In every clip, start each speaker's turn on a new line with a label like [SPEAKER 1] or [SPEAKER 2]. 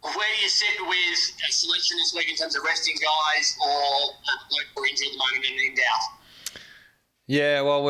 [SPEAKER 1] Where do you sit with a selection this week in terms of resting guys or local injury at the moment and in doubt?
[SPEAKER 2] Yeah, well,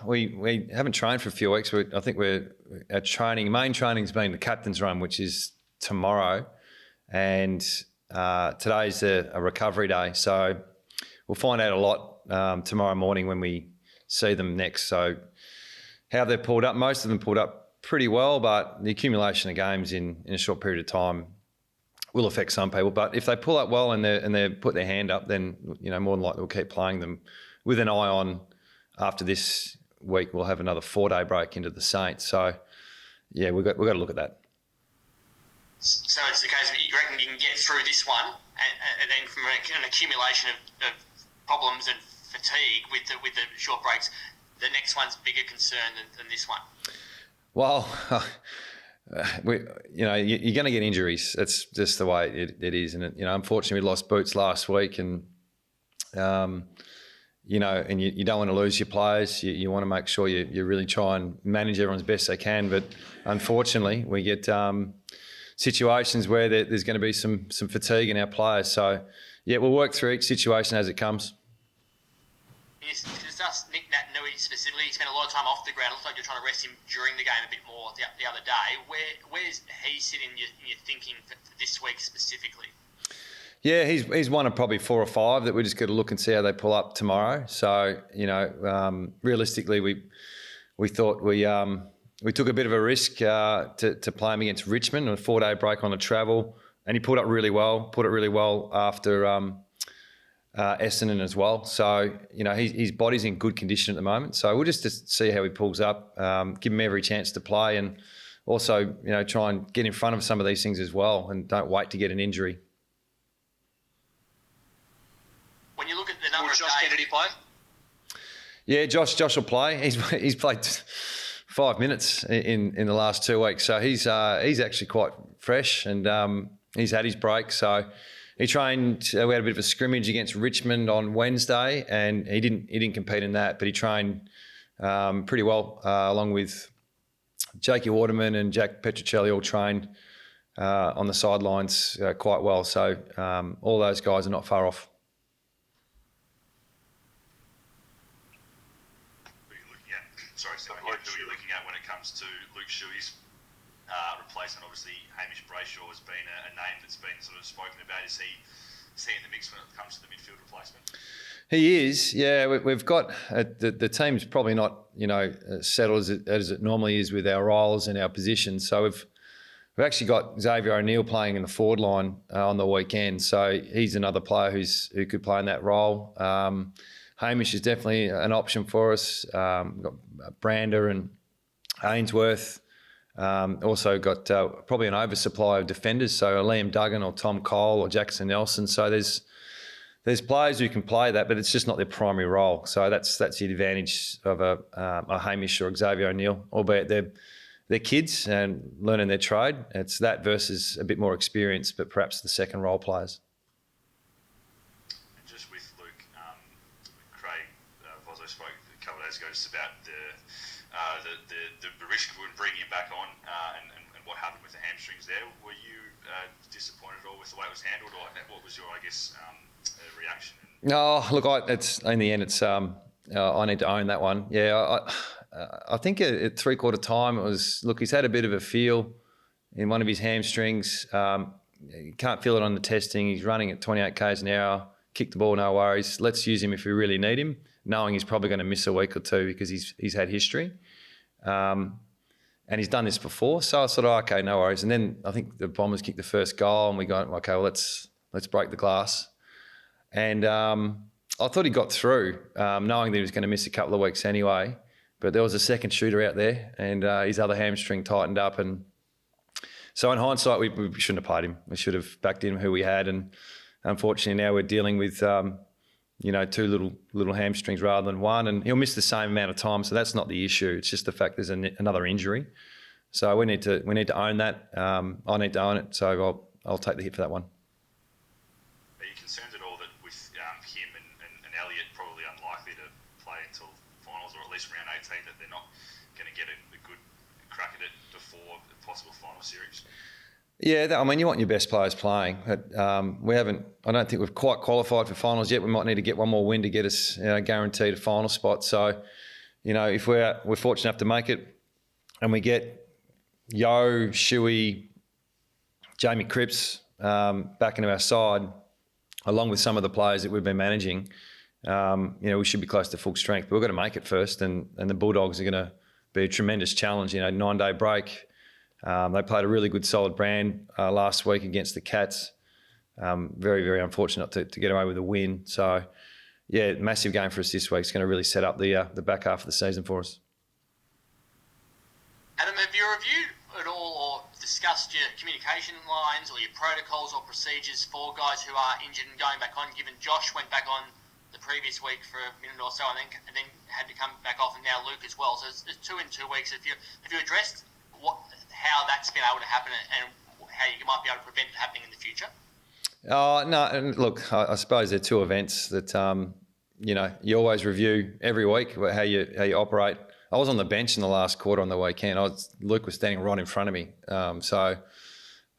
[SPEAKER 2] we haven't trained for a few weeks. I think our main training's been the captain's run, which is tomorrow, and today's a recovery day. So we'll find out a lot tomorrow morning when we see them next. So how they've pulled up, most of them pulled up pretty well, but the accumulation of games in a short period of time will affect some people. But if they pull up well and they put their hand up, then more than likely we'll keep playing them with an eye on. After this week, we'll have another 4-day break into the Saints. So yeah, we've got to look at that.
[SPEAKER 1] So it's the case that you reckon you can get through this one, and then from an accumulation of problems and fatigue with the short breaks, the next one's bigger concern than this one.
[SPEAKER 2] Well, you're going to get injuries. That's just the way it is. And unfortunately, we lost Boots last week, and and you don't want to lose your players. You want to make sure you really try and manage everyone as best they can. But unfortunately, we get situations where there's going to be some fatigue in our players. So yeah, we'll work through each situation as it comes.
[SPEAKER 1] Discuss Nick Naitanui specifically. He spent a lot of time off the ground. It looks like you're trying to rest him during the game a bit more the other day. Where's he sitting in your thinking for this week specifically?
[SPEAKER 2] Yeah, he's one of probably 4 or 5 that we just got to look and see how they pull up tomorrow. So realistically, we thought we took a bit of a risk to play him against Richmond on a 4-day break on the travel, and he pulled up really well. Put it really well after Essendon as well. So his body's in good condition at the moment. So we'll just see how he pulls up. Give him every chance to play, and also try and get in front of some of these things as well, and don't wait to get an injury.
[SPEAKER 1] When you look at the number of
[SPEAKER 3] Josh Kennedy play?
[SPEAKER 2] Yeah, Josh will play. He's played 5 minutes in the last 2 weeks, so he's actually quite fresh, and he's had his break. So he trained. We had a bit of a scrimmage against Richmond on Wednesday, and he didn't compete in that, but he trained pretty well along with Jakey Waterman and Jack Petruccelli. All trained on the sidelines quite well. So all those guys are not far off.
[SPEAKER 4] Who are you looking at when it comes to Luke Shuey's replacement? Obviously, Hamish Brayshaw has been a name that's been sort of spoken about. Is he in the mix when it comes to the midfield replacement?
[SPEAKER 2] He is, yeah. We've got the team's probably not settled as it normally is with our roles and our positions. So we've actually got Xavier O'Neill playing in the forward line on the weekend. So he's another player who could play in that role. Hamish is definitely an option for us. We've got Brander and Ainsworth. Also got probably an oversupply of defenders, so Liam Duggan or Tom Cole or Jackson Nelson. So there's players who can play that, but it's just not their primary role. So that's the advantage of a Hamish or Xavier O'Neill, albeit they're kids and learning their trade. It's that versus a bit more experience, but perhaps the second role players.
[SPEAKER 4] Spoke a couple of days ago just about the risk when bringing him back on and what happened with the hamstrings there. Were you disappointed at all with the way it was handled, or what was your, reaction?
[SPEAKER 2] No, look, in the end, it's I need to own that one. Yeah, I think at 3/4 time it was. Look, he's had a bit of a feel in one of his hamstrings. You can't feel it on the testing. He's running at 28 k's an hour. Kick the ball, no worries. Let's use him if we really need him, knowing he's probably going to miss a week or two because he's had history. And he's done this before. So I sort of, okay, no worries. And then I think the Bombers kicked the first goal and we go, okay, well, let's break the glass. And I thought he got through, knowing that he was going to miss a couple of weeks anyway. But there was a second shooter out there and his other hamstring tightened up. And so in hindsight, we shouldn't have played him. We should have backed in who we had. And unfortunately, now we're dealing with, 2 little hamstrings rather than one. And he'll miss the same amount of time. So that's not the issue. It's just the fact there's another injury. So we need to own that. I need to own it. So I'll take the hit for that one.
[SPEAKER 4] Are you concerned at all that with him and Elliott probably unlikely to play until finals or at least round 18, that they're not going to get a good crack at it before the possible final series?
[SPEAKER 2] Yeah, I mean, you want your best players playing. But, we haven't. I don't think we've quite qualified for finals yet. We might need to get one more win to get us guaranteed a final spot. So, if we're fortunate enough to make it, and we get Yo, Shuey, Jamie Cripps back into our side, along with some of the players that we've been managing, we should be close to full strength. But we've got to make it first, and the Bulldogs are going to be a tremendous challenge. 9-day break. They played a really good, solid brand last week against the Cats. Very, very unfortunate to get away with a win. So, yeah, massive game for us this week. It's going to really set up the back half of the season for us.
[SPEAKER 1] Adam, have you reviewed at all or discussed your communication lines or your protocols or procedures for guys who are injured and going back on, given Josh went back on the previous week for a minute or so and then had to come back off, and now Luke as well. So it's 2 in 2 weeks. Have you addressed how that's been able to happen and how you might be able to prevent it happening in the future?
[SPEAKER 2] No, look, I suppose they're two events that you always review every week how you operate. I was on the bench in the last quarter on the weekend. Luke was standing right in front of me, so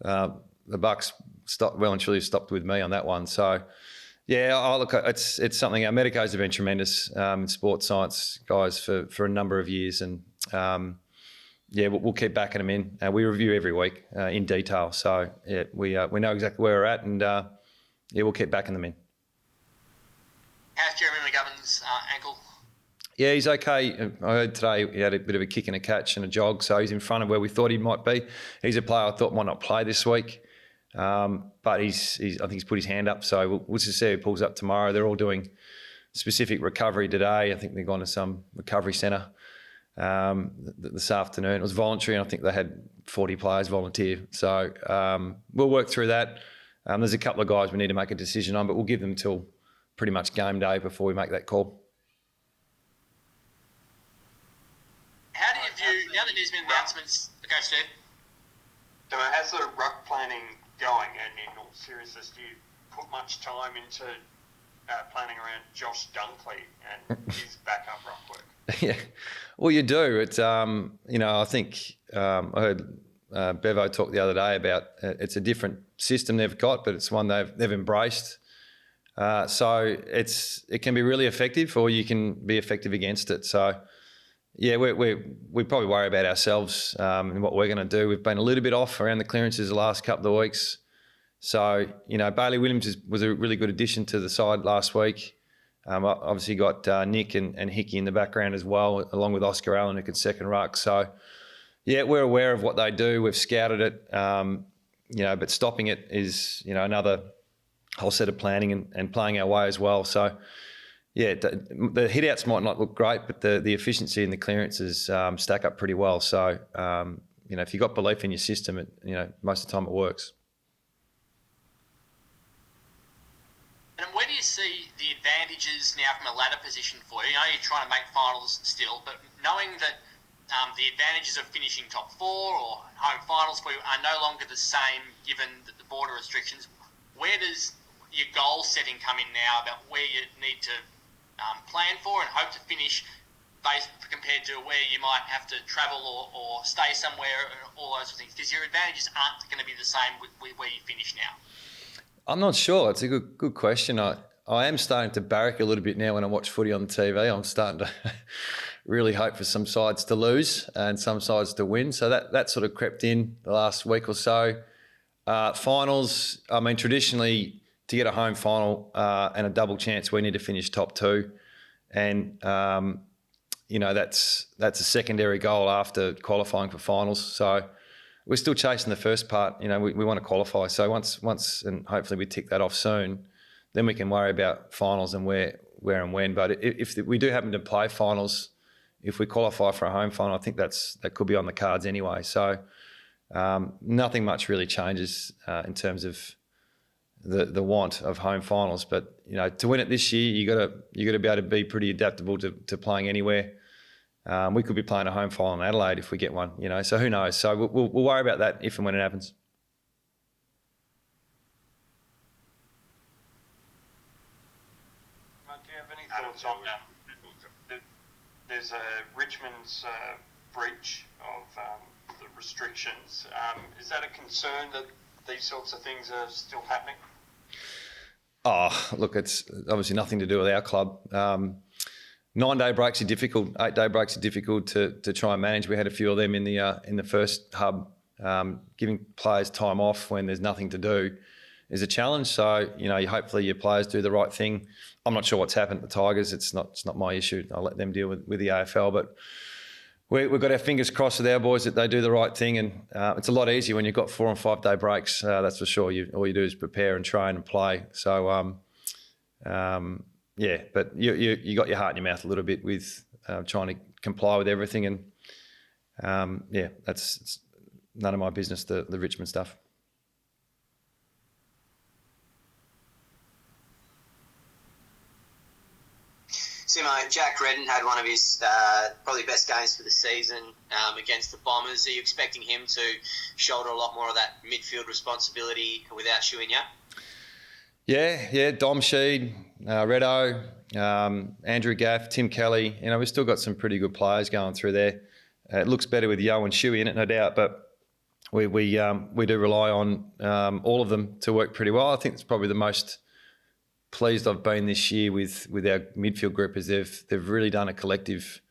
[SPEAKER 2] the Bucks well and truly stopped with me on that one. So yeah, look, it's something. Our medicos have been tremendous in sports science guys for a number of years, and we'll keep backing them in. We review every week in detail, so yeah, we know exactly where we're at, and we'll keep backing them in.
[SPEAKER 1] How's Jeremy McGovern's ankle?
[SPEAKER 2] Yeah, he's okay. I heard today he had a bit of a kick and a catch and a jog, so he's in front of where we thought he might be. He's a player I thought might not play this week, but I think he's put his hand up, so we'll just see if he pulls up tomorrow. They're all doing specific recovery today. I think they've gone to some recovery centre this afternoon. It was voluntary, and I think they had 40 players volunteer. So we'll work through that. There's a couple of guys we need to make a decision on, but we'll give them till pretty much game day before we make that call.
[SPEAKER 1] How do you view, now that there's been announcements, go Steve.
[SPEAKER 3] So how's the ruck planning going, and in all seriousness, do you put much time into planning around Josh Dunkley and his backup ruck work?
[SPEAKER 2] Yeah, well, you do. It's I think I heard Bevo talk the other day about it's a different system they've got, but it's one they've embraced. So it can be really effective, or you can be effective against it. So yeah, we probably worry about ourselves and what we're going to do. We've been a little bit off around the clearances the last couple of weeks. So Bailey Williams was a really good addition to the side last week. Obviously got Nick and Hickey in the background as well, along with Oscar Allen, who can second ruck. So, yeah, we're aware of what they do. We've scouted it, but stopping it is, another whole set of planning and playing our way as well. So, yeah, the hit-outs might not look great, but the efficiency and the clearances stack up pretty well. So, if you've got belief in your system, most of the time it works.
[SPEAKER 1] And where do you see the advantages now from a ladder position for you? You're trying to make finals still, but knowing that the advantages of finishing top 4 or home finals for you are no longer the same given the border restrictions, where does your goal setting come in now about where you need to plan for and hope to finish based compared to where you might have to travel or stay somewhere and all those things? Because your advantages aren't going to be the same with where you finish now.
[SPEAKER 2] I'm not sure. It's a good question. I am starting to barrack a little bit now when I watch footy on TV. I'm starting to really hope for some sides to lose and some sides to win. So that sort of crept in the last week or so. Finals, I mean, traditionally to get a home final and a double chance, we need to finish top 2. And, that's a secondary goal after qualifying for finals. So we're still chasing the first part. We want to qualify. So once, and hopefully we tick that off soon, then we can worry about finals and where and when. But if we do happen to play finals, if we qualify for a home final, I think that could be on the cards anyway. So nothing much really changes in terms of the want of home finals. But to win it this year, you got to be able to be pretty adaptable to playing anywhere. We could be playing a home final in Adelaide if we get one, so who knows? So we'll worry about that if and when it happens.
[SPEAKER 3] Do you have any thoughts on there's Richmond's breach of the restrictions. Is that a concern that these sorts of things are still happening?
[SPEAKER 2] Oh, look, it's obviously nothing to do with our club. 9-day breaks are difficult. 8-day breaks are difficult to try and manage. We had a few of them in the first hub. Giving players time off when there's nothing to do is a challenge. So, hopefully your players do the right thing. I'm not sure what's happened at the Tigers. It's not my issue. I'll let them deal with the AFL. But we've got our fingers crossed with our boys that they do the right thing. And it's a lot easier when you've got 4 and 5 day breaks. That's for sure. All you do is prepare and train and play. So, yeah, but you got your heart in your mouth a little bit with trying to comply with everything. And, it's none of my business, the Richmond stuff.
[SPEAKER 5] Simo, Jack Redden had one of his probably best games for the season against the Bombers. Are you expecting him to shoulder a lot more of that midfield responsibility without Shuinya?
[SPEAKER 2] Yeah, Dom Sheed, Reddo, Andrew Gaff, Tim Kelly. We've still got some pretty good players going through there. It looks better with Yo and Shuey in it, no doubt, but we do rely on all of them to work pretty well. I think it's probably the most pleased I've been this year with our midfield group is they've really done a collective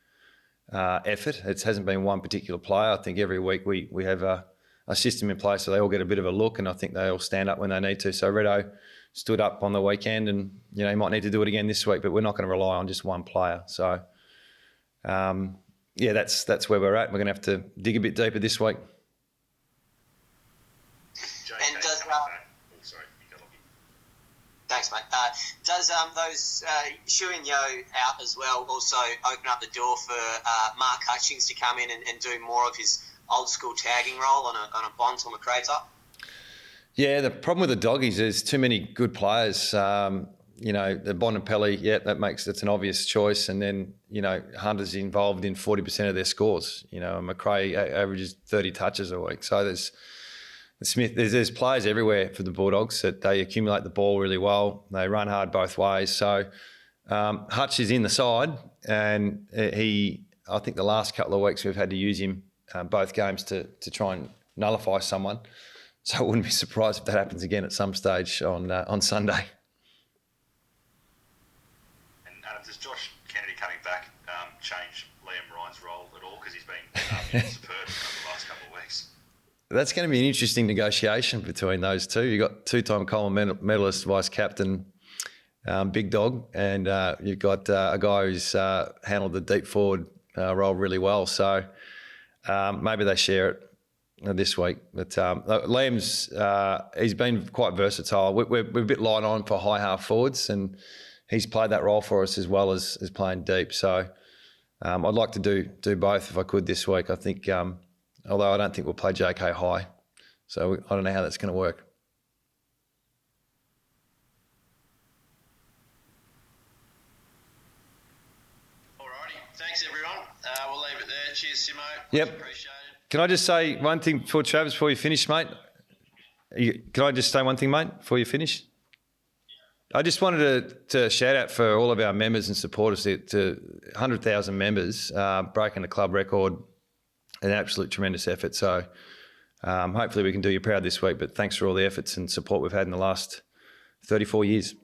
[SPEAKER 2] effort. It hasn't been one particular player. I think every week we have a system in place so they all get a bit of a look, and I think they all stand up when they need to. So Reddo stood up on the weekend, and he might need to do it again this week, but we're not going to rely on just one player. So that's where we're at. We're going to have to dig a bit deeper this week.
[SPEAKER 5] And does thanks, mate. Does those Shu and Yo out as well also open up the door for Mark Hutchings to come in and do more of his old school tagging role on a Bonds or McRae?
[SPEAKER 2] Yeah, the problem with the Doggies is too many good players. The Bond and Pelly, that's an obvious choice. And then, Hunter's involved in 40% of their scores. McRae averages 30 touches a week. So there's players everywhere for the Bulldogs that they accumulate the ball really well. They run hard both ways. So Hutch is in the side, and I think the last couple of weeks we've had to use him both games to try and nullify someone. So I wouldn't be surprised if that happens again at some stage on Sunday.
[SPEAKER 4] And does Josh Kennedy coming back change Liam Ryan's role at all? Because he's been superb over the last couple of weeks.
[SPEAKER 2] That's going to be an interesting negotiation between those two. You've got 2-time Coleman medalist, vice captain, Big Dog, and you've got a guy who's handled the deep forward role really well. So maybe they share it this week. But Liam's he's been quite versatile. We're a bit light on for high half forwards, and he's played that role for us as well as playing deep. So I'd like to do both if I could this week. I think. Although I don't think we'll play JK high. So I don't know how that's going to work.
[SPEAKER 6] Alrighty. Thanks, everyone. We'll leave it there. Cheers, Simo.
[SPEAKER 2] Yep.
[SPEAKER 6] Much appreciated.
[SPEAKER 2] Can I just say one thing before Travis, before you finish, mate? Can I just say one thing, mate, before you finish? I just wanted to shout out for all of our members and supporters to 100,000 members, breaking the club record. An absolute tremendous effort. So hopefully we can do you proud this week, but thanks for all the efforts and support we've had in the last 34 years.